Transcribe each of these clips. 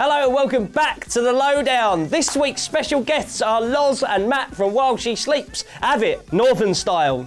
Hello and welcome back to the Lowdown. This week's special guests are Loz and Matt from While She Sleeps. Have it, Northern style.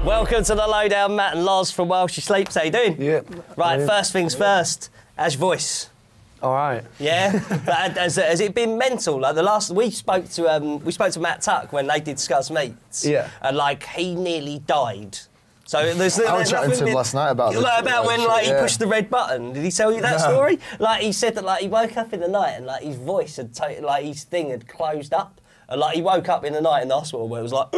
Welcome to the Lowdown, Matt and Loz from While She Sleeps. How you doing? Yeah. Right, first things first. How's your voice? All right. Yeah. has it been mental? Like we spoke to Matt Tuck when they did Scuzz Meets. Yeah. And like he nearly died. So there's I was chatting to him last night about when he pushed the red button. Did he tell you that story? Like he said that he woke up in the night and his voice had his thing had closed up. And he woke up in the night in the hospital where it was like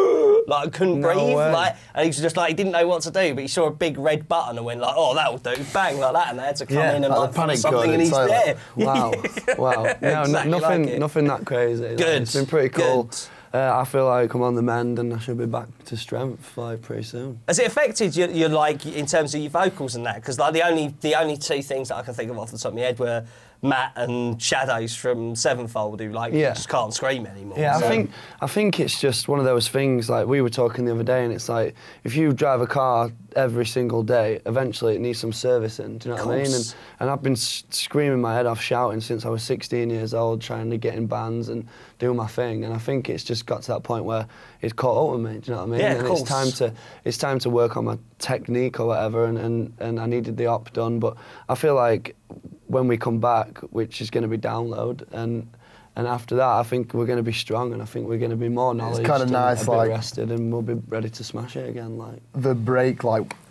couldn't breathe, and he was just he didn't know what to do, but he saw a big red button and went oh, that'll do, bang, like that, and they had to come in and panic something, and he's there. Wow, wow. No, exactly nothing that crazy. Good. It's been pretty cool. Good. I feel like I'm on the mend and I should be back to strength pretty soon. Has it affected your in terms of your vocals and that? Because the only two things that I can think of off the top of my head were Matt and Shadows from Sevenfold, who just can't scream anymore. Yeah, so. I think it's just one of those things. Like we were talking the other day, and it's like if you drive a car every single day, eventually it needs some servicing. Do you know what I mean? And I've been screaming my head off, shouting since I was 16 years old, trying to get in bands and do my thing. And I think it's just got to that point where it's caught up with me. Do you know what I mean? Yeah, and of course. it's time to work on my technique or whatever. And I needed the op done, but I feel like when we come back, which is going to be Download, and after that, I think we're going to be strong, and I think we're going to be more knowledge. It's kind of nice, a bit rested, and we'll be ready to smash it again. The break,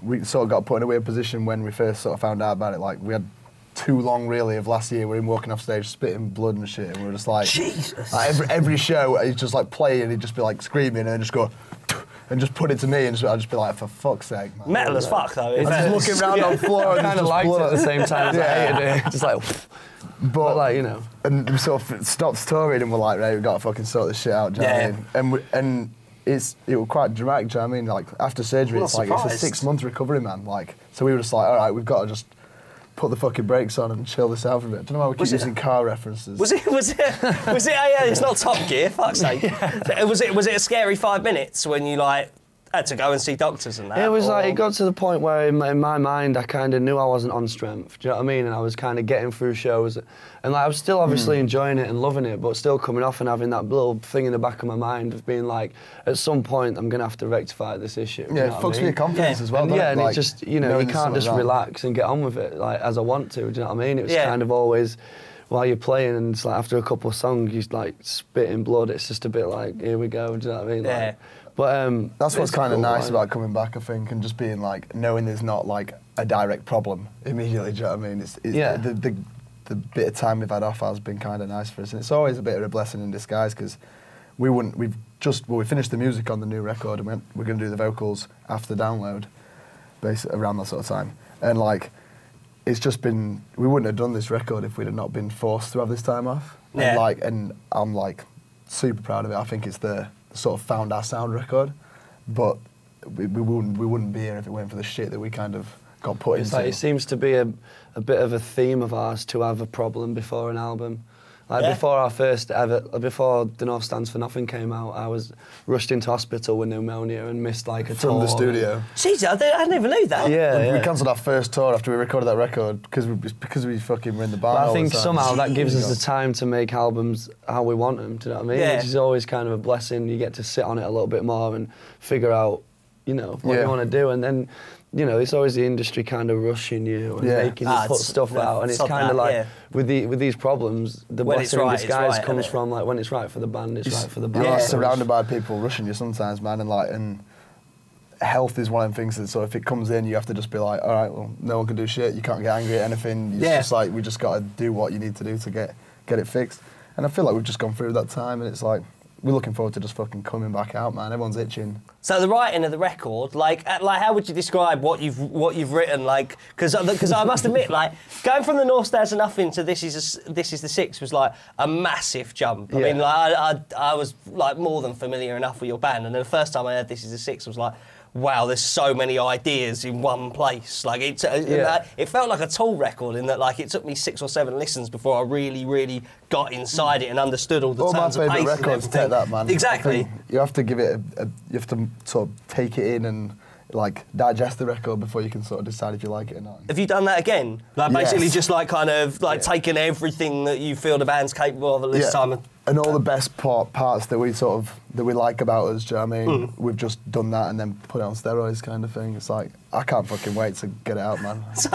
we sort of got put in a weird position when we first sort of found out about it. We had too long, really, of last year. We were walking off stage, spitting blood and shit, and we were just Jesus. Every show, he'd just play, and he'd just be screaming, and just go. And just put it to me, and I'd just be like, for fuck's sake, man. Metal as fuck, though. I was just looking around on the floor, and I kind of liked it at the same time as I hated it. Just but you know. And we sort of stopped touring, and we're like, right, we've got to fucking sort this shit out, do you know what I mean? And it was quite dramatic, do you know what I mean? After surgery, it's a 6-month recovery, man. So we were just like, all right, we've got to just put the fucking brakes on and chill this out for a bit. I don't know why we keep using car references. Was it it's not Top Gear, fuck's sake. Was it a scary 5 minutes when you had to go and see doctors and that? It was it got to the point where in my mind I kind of knew I wasn't on strength, do you know what I mean? And I was kind of getting through shows, and I was still obviously enjoying it and loving it, but still coming off and having that little thing in the back of my mind of being at some point I'm going to have to rectify this issue. Yeah, it fucks your confidence as well, and it just, you can't just relax and get on with it as I want to, do you know what I mean? It was kind of always, while you're playing, and it's after a couple of songs you're spitting blood, it's just a bit here we go, do you know what I mean? Yeah. But that's what's kind of nice about coming back, I think, and just being knowing there's not a direct problem immediately. Do you know what I mean? The bit of time we've had off has been kind of nice for us, and it's always a bit of a blessing in disguise because we finished the music on the new record, and we're going to do the vocals after the Download, basically around that sort of time, and it's just been, we wouldn't have done this record if we'd have not been forced to have this time off. Yeah. And I'm super proud of it. I think it's the sort of found our sound record, but we wouldn't be here if it weren't for the shit that we kind of got put into. It seems to be a bit of a theme of ours to have a problem before an album. Before before The North Stands for Nothing came out, I was rushed into hospital with pneumonia and missed a tour. From the studio. Jeez, I never knew that. Yeah, we cancelled our first tour after we recorded that record because we fucking were in the barn. But I think somehow that gives us the time to make albums how we want them, do you know what I mean? Yeah. Which is always kind of a blessing. You get to sit on it a little bit more and figure out, what you want to do, and then it's always the industry kind of rushing you and making you put stuff out, and it's kind of with these problems, the blessing in disguise comes from when it's right for the band, it's right for the band. You're surrounded by people rushing you sometimes, man, and health is one of the things that if it comes in, you have to just be all right, well, no one can do shit, you can't get angry at anything, it's just we just got to do what you need to do to get it fixed. And I feel like we've just gone through that time, and it's we're looking forward to just fucking coming back out, man. Everyone's itching. So the writing of the record, how would you describe what you've written? Because I must admit, going from The North Stands for Nothing to This Is the Six was a massive jump. I mean, I was more than familiar enough with your band, and then the first time I heard This Is the Six was wow, there's so many ideas in one place. It felt like a Tool record in that it took me 6 or 7 listens before I really, really got inside it and understood all the terms and paces and everything. Take that, man. Exactly. You have to give it you have to sort of take it in, and like digest the record before you can sort of decide if you like it or not. Have you done that again? Like basically Yes. just like kind of like taking everything that you feel the band's capable of at this time. And all the best parts that we like about us, do you know what I mean? We've just done that and then put it on steroids kind of thing. It's like, I can't fucking wait to get it out, man. So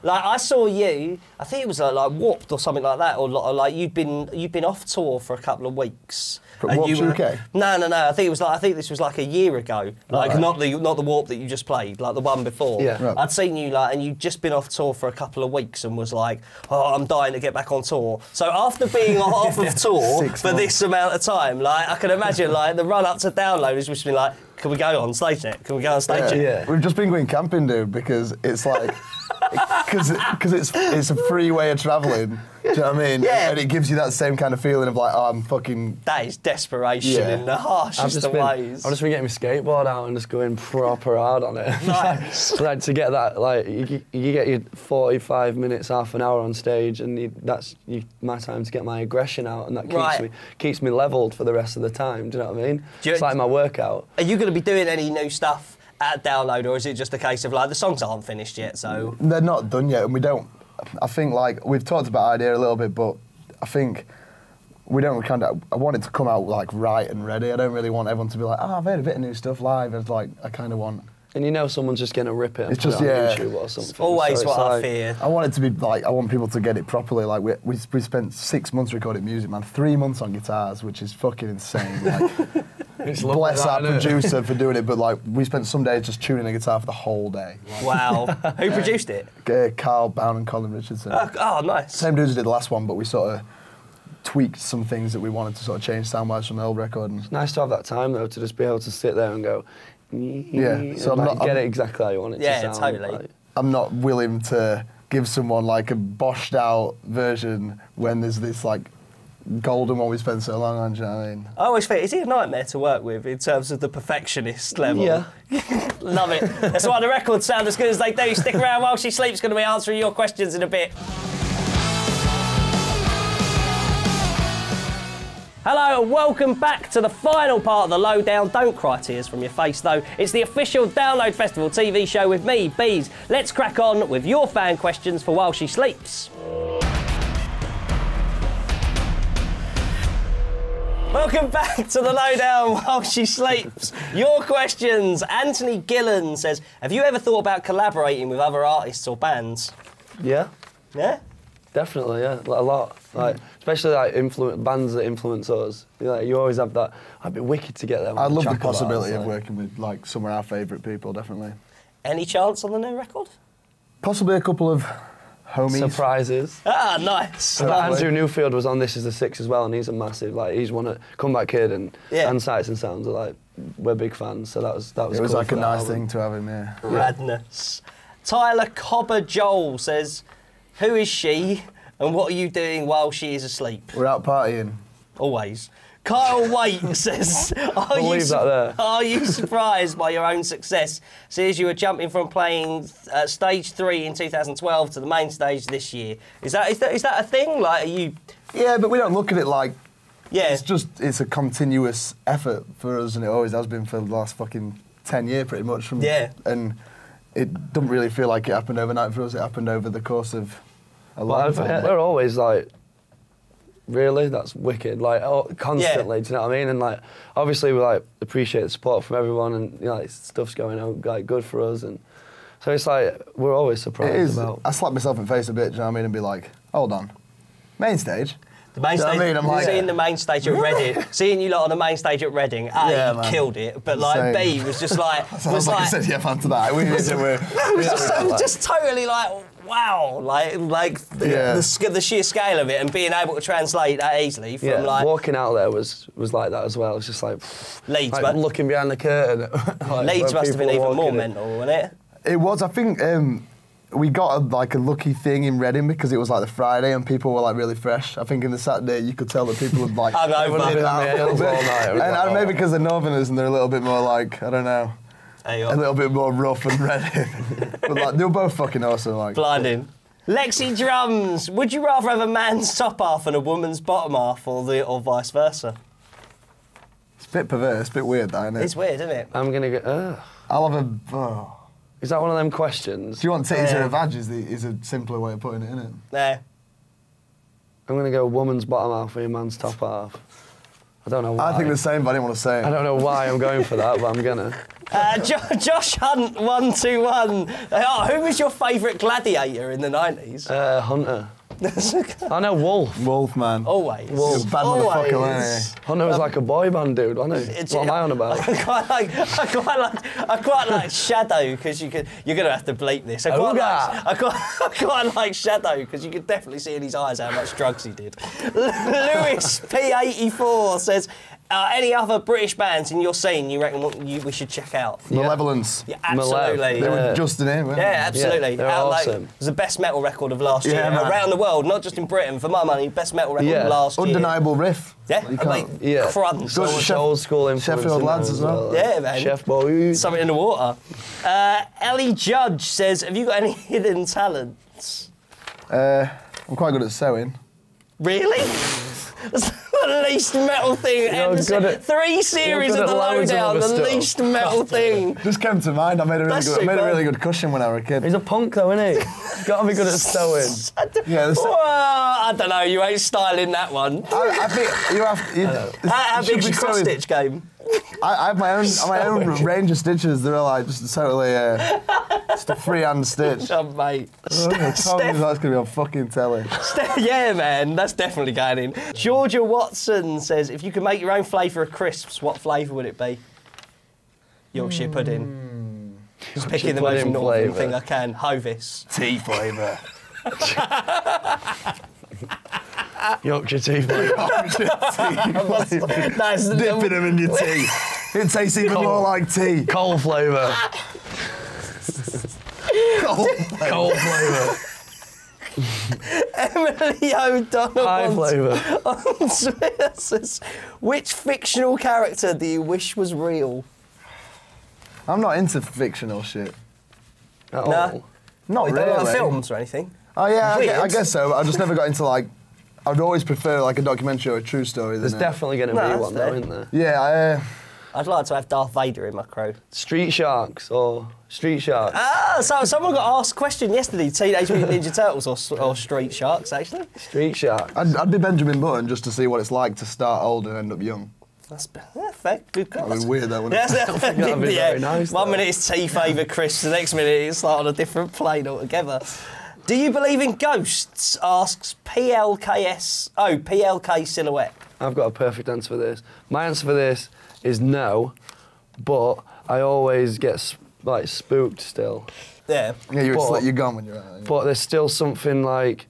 like I saw you, I think it was like Warped or something like that, or like you'd been off tour for a couple of weeks. But Warped UK? No. I think this was like a year ago. Like not the Warp that you just played, like the one before. Yeah. Right. I'd seen you and you'd just been off tour for a couple of weeks and was like, oh, I'm dying to get back on tour. So after being off of tour for this amount of time, like I can imagine like the run up to Download has just been like, can we go on stage yet? Can we go on stage yet? Yeah. We've just been going camping, dude, because it's like, because it's a free way of travelling. Do you know what I mean? Yeah. And it gives you that same kind of feeling of like, oh, I'm fucking. That is desperation in the harshest of ways. I've just been getting my skateboard out and just going proper hard on it. Nice. Like to get that, like you get your 45 minutes, half an hour on stage, and that's my time to get my aggression out, and that keeps me levelled for the rest of the time. Do you know what I mean? It's like my workout. Are you going to be doing any new stuff at Download, or is it just a case of like the songs aren't finished yet? So They're not done yet, and we don't. I think like we've talked about idea a little bit, but I think we don't kind of. I want it to come out like right and ready. I don't really want everyone to be like, I've heard a bit of new stuff live. It's like I kind of want. And you know someone's just going to rip it and It's put just, it on yeah. YouTube or something. always So what it's I like- fear. I want it to be like, I want people to get it properly. Like we spent 6 months recording music, man. 3 months on guitars, which is fucking insane. Like, It's bless our lovely, that, innit? producer for doing it, but like we spent some days just tuning a guitar for the whole day. Wow. Who produced it? Carl Bown and Colin Richardson. Oh, nice. Same dudes who did the last one, but we sort of tweaked some things that we wanted to sort of change sound-wise from the old record. And Nice to have that time though, to just be able to sit there and go, Yeah, so and, I'm like, not- get it exactly how you want it Yeah, to sound. totally. Like, I'm not willing to give someone like a boshed out version when there's this like golden one we spent so long on, do you know what I mean? I always think, is he a nightmare to work with in terms of the perfectionist level? Yeah. Love it. That's why the records sound as good as they do. Stick around while she sleeps, going to be answering your questions in a bit. Hello and welcome back to the final part of the Lowdown. Don't cry tears from your face though. It's the official Download Festival TV show with me, Bees. Let's crack on with your fan questions for While She Sleeps. Welcome back to the Lowdown While She Sleeps. Your questions. Anthony Gillen says, have you ever thought about collaborating with other artists or bands? yeah, Yeah? definitely, yeah, like, a lot. Like, especially like bands that influence us. You always have that. I'd be wicked to get them. I on love the track of possibility ours, of like. working with like some of our favourite people, definitely. Any chance on the new record? Possibly a couple of homies. Surprises. Ah, nice. But Andrew Newfield was on This Is the Six as well, and he's a massive, like, he's one of Comeback Kid and Sights and Sounds are like, we're big fans, so that was It was cool like for a that nice album. thing to have him here. Radness. Tyler Cobber Joel says, who is she and what are you doing while she is asleep? We're out partying. Always. Kyle Waite says, I'll leave that there. Are you surprised by your own success? Says you were jumping from playing stage 3 in 2012 to the main stage this year. Is that a thing? Like, are you? Yeah, but we don't look at it like. Yeah. It's a continuous effort for us, and it always has been for the last fucking 10 years, pretty much. And it doesn't really feel like it happened overnight for us. It happened over the course of a long time. We're always like, really? That's wicked. Like, constantly, do you know what I mean? And like, obviously we like appreciate the support from everyone, and you know, like, stuff's going on like good for us, and so it's like we're always surprised It is. about. I slap myself in the face a bit, do you know what I mean, and be like, hold on, main stage? The main Do you know stage, what I mean? I'm like- seeing the main stage at Reading, seeing you lot on the main stage at Reading, Yeah, you man. killed it, but like Same. B was just like, Sounds like I said yeah man to that. We it was just totally like, wow, the sheer scale of it and being able to translate that easily from Yeah, like walking out there was like that as well. It's just like Leeds, like but looking behind the curtain. like, Leeds where must have been people are even more walking in. mental, wasn't it? It was. I think we got a lucky thing in Reading because it was like the Friday and people were like really fresh. I think in the Saturday you could tell that people had like Hungover. been Been on out the a little hills bit. all night. It was And like, maybe because they're Northerners and they're a little bit more like, I don't know, Hey, a little bit more rough and Reading. But like they were both fucking awesome. Like Blinding. Lexi Drums, would you rather have a man's top half and a woman's bottom half, or vice versa? Bit perverse, bit weird, that, isn't it? It's weird, isn't it? I'm gonna go. I'll have a. Oh. Is that one of them questions? Do you want titties or a vag? Is a simpler way of putting it, isn't it? Nah. I'm gonna go woman's bottom half and your man's top half. I don't know why. I think the same, but I didn't want to say it. I don't know why I'm going for that, but I'm gonna. Josh Hunt 121. Oh, who was your favourite gladiator in the 90s? Hunter. I know Wolf. Wolf, man. Always. Wolf. Bad motherfucker, wasn't he? Hunter was like a boy band dude, wasn't he? What am I on about? I quite like Shadow because you're gonna have to bleep this. I quite like Shadow because you could definitely see in his eyes how much drugs he did. Lewis P84 says. Any other British bands in your scene you reckon we should check out? Malevolence. Yeah, absolutely. They were just in here, weren't they? Yeah, absolutely. Yeah, they're awesome. It was the best metal record of last year. Man. Around the world, not just in Britain, for my money, best metal record of last year. Undeniable riff. Yeah, crunch. So much old school influence. Sheffield lads as well. Yeah, man. Chef boys. Something in the water. Ellie Judge says, have you got any hidden talents? I'm quite good at sewing. Really? That's the least metal thing ever. 3 series of the Lowdown, the least metal thing. Just came to mind. I made a really good cushion when I was a kid. He's a punk though, isn't he? He's got to be good at sewing. I don't know, you ain't styling that one. I think you have. How big's your cross-stitch game? I have my own range of stitches. They're like just totally just a freehand stitch. Oh, mate. That's gonna be on fucking telly. Yeah, man, that's definitely going in. Georgia Watson says, if you could make your own flavour of crisps, what flavour would it be? Yorkshire pudding. Just picking the most northern thing I can. Hovis. Tea flavour. Yorkshire tea flavour. Dipping them in your tea. It tastes even more like tea. Coal flavour. Coal flavour. Emily O'Donnell High flavour. on Twitter says, which fictional character do you wish was real? I'm not into fictional shit. At Nah. all. Not You don't really. like films or anything? Oh yeah, Weird. I guess so. But I just never got into like. I'd always prefer like a documentary or a true story. There's definitely going to be one though, isn't there? Yeah. I'd like to have Darth Vader in my crew. Street Sharks or Street Sharks. So someone got asked a question yesterday, Teenage Mutant Ninja Turtles or Street Sharks, actually. Street Sharks. I'd be Benjamin Button just to see what it's like to start old and end up young. That's fair, good call. That'd be weird, though, wouldn't it? That'd be very nice, One though. minute it's tea favourite crisps, the next minute it's like on a different plane altogether. Do you believe in ghosts? Asks PLK Silhouette. I've got a perfect answer for this. My answer for this is no, but I always get spooked still. Yeah. Yeah, you're gone when you're out. But there's still something like,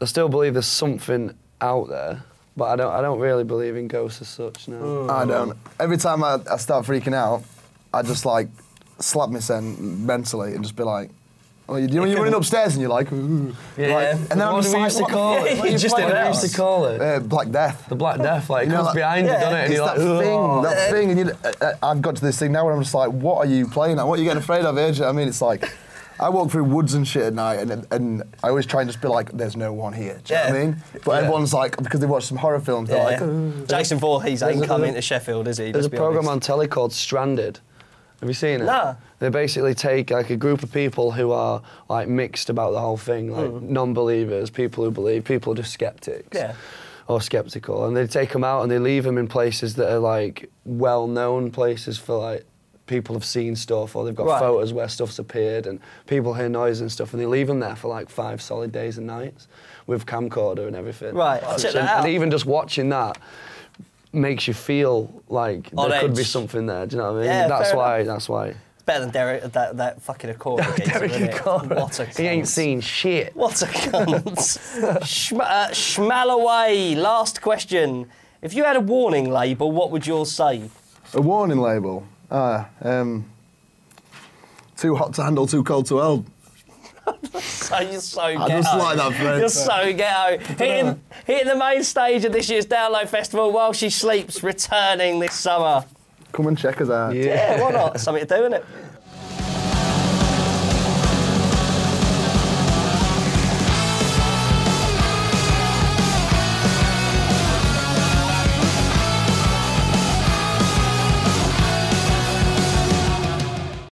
I still believe there's something out there, but I don't really believe in ghosts as such, no. I don't. Every time I start freaking out, I just like slap myself mentally and just be like, oh, you're running upstairs and you're like, ooh. Yeah. Like, and then I'm just like, what call it? You just did What used to call it? Black Death. The Black Death, like, it You know, comes behind you, doesn't it? And It's you're that like, thing, "Ugh." that thing, and I've got to this thing now where I'm just like, what are you playing at? What are you getting afraid of here? Do you know what I mean? It's like, I walk through woods and shit at night, and I always try and just be like, there's no one here. Do you know what I mean? But everyone's like, because they watch some horror films, they're like, Jason Voorhees ain't coming to Sheffield, is he? There's a Let's be programme honest. on telly called Stranded. Have you seen it? Nah. They basically take like a group of people who are like mixed about the whole thing, like non-believers, people who believe, people who are just skeptics. Yeah. Or skeptical, and they take them out and they leave them in places that are like well-known places for like people have seen stuff, or they've got photos where stuff's appeared and people hear noise and stuff, and they leave them there for like 5 solid days and nights with camcorder and everything. Right, check that out. And even just watching that makes you feel like On there could be edge. something there. Do you know what I mean? Yeah, that's fair why. enough. That's why. Better than Derek, that fucking Accord. Derek Accord. What a cunt. He ain't seen shit. What a cunt. Schmalaway, last question. If you had a warning label, what would yours say? a warning label. Too hot to handle, too cold to hold. So you're so ghetto. I just like that phrase. You're so ghetto. Hitting the main stage of this year's Download Festival while she sleeps, returning this summer. Come and check us out. Yeah, why not? Something to do, innit?